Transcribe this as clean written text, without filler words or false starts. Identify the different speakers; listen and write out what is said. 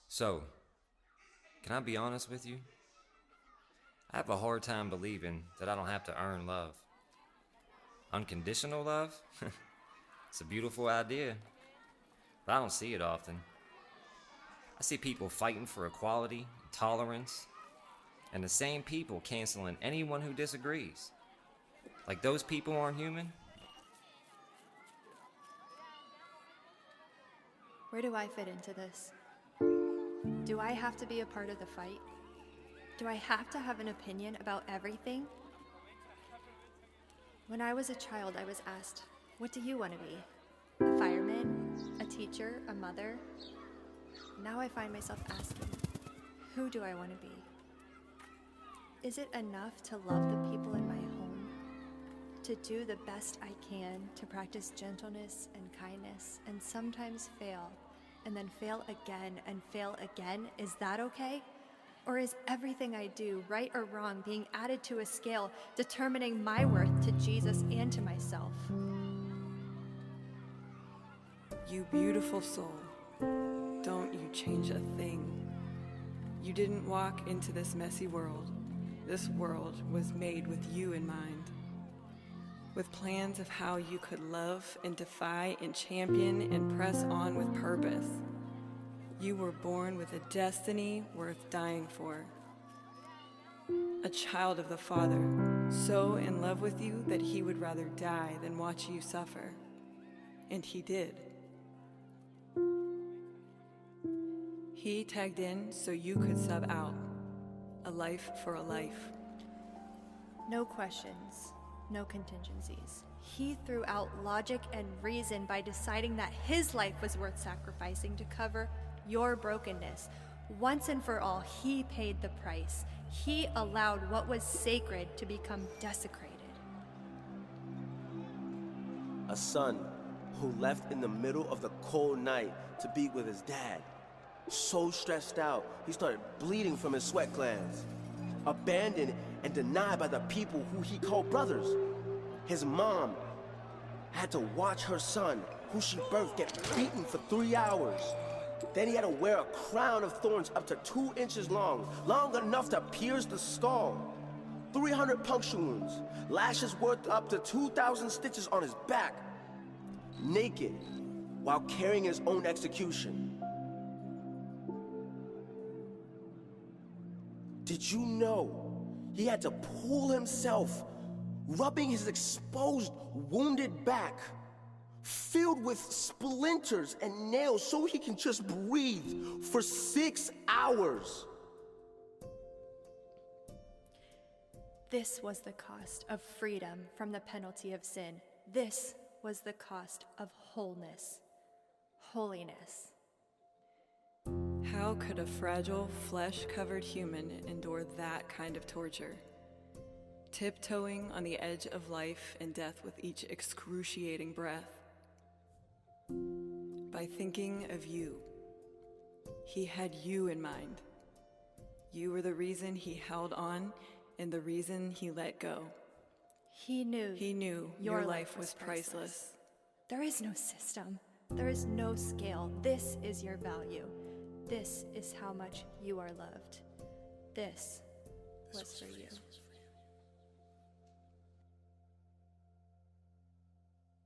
Speaker 1: So, can I be honest with you? I have a hard time believing that I don't have to earn love. Unconditional love? It's a beautiful idea, but I don't see it often. I see people fighting for equality, tolerance, and the same people canceling anyone who disagrees. Like those people aren't human?
Speaker 2: Where do I fit into this? Do I have to be a part of the fight? Do I have to have an opinion about everything? When I was a child, I was asked, what do you want to be? A fireman? A teacher? A mother? Now I find myself asking, who do I want to be? Is it enough to love the people in my home? To do the best I can to practice gentleness and kindness and sometimes fail, and then fail again and fail again? Is that okay? Or is everything I do, right or wrong, being added to a scale, determining my worth to Jesus and to myself?
Speaker 3: You beautiful soul, don't you change a thing. You didn't walk into this messy world. This world was made with you in mind, with plans of how you could love and defy and champion and press on with purpose. You were born with a destiny worth dying for. A child of the Father, so in love with you that he would rather die than watch you suffer. And he did. He tagged in so you could sub out. A life for a life.
Speaker 2: No questions, no contingencies. He threw out logic and reason by deciding that his life was worth sacrificing to cover your brokenness. Once and for all, he paid the price. He allowed what was sacred to become desecrated.
Speaker 4: A son who left in the middle of the cold night to be with his dad. So stressed out, he started bleeding from his sweat glands. Abandoned and denied by the people who he called brothers. His mom had to watch her son, who she birthed, get beaten for 3 hours. Then he had to wear a crown of thorns up to 2 inches long enough to pierce the skull. 300 puncture wounds, lashes worth up to 2,000 stitches on his back. Naked, while carrying his own execution. Did you know he had to pull himself, rubbing his exposed, wounded back, filled with splinters and nails so he can just breathe for 6 hours?
Speaker 2: This was the cost of freedom from the penalty of sin. This was the cost of wholeness, holiness.
Speaker 3: How could a fragile, flesh-covered human endure that kind of torture? Tiptoeing on the edge of life and death with each excruciating breath. By thinking of you, he had you in mind. You were the reason he held on and the reason he let go.
Speaker 2: He knew
Speaker 3: your life was priceless.
Speaker 2: There is no system. There is no scale. This is your value. This is how much you are loved. This was for you.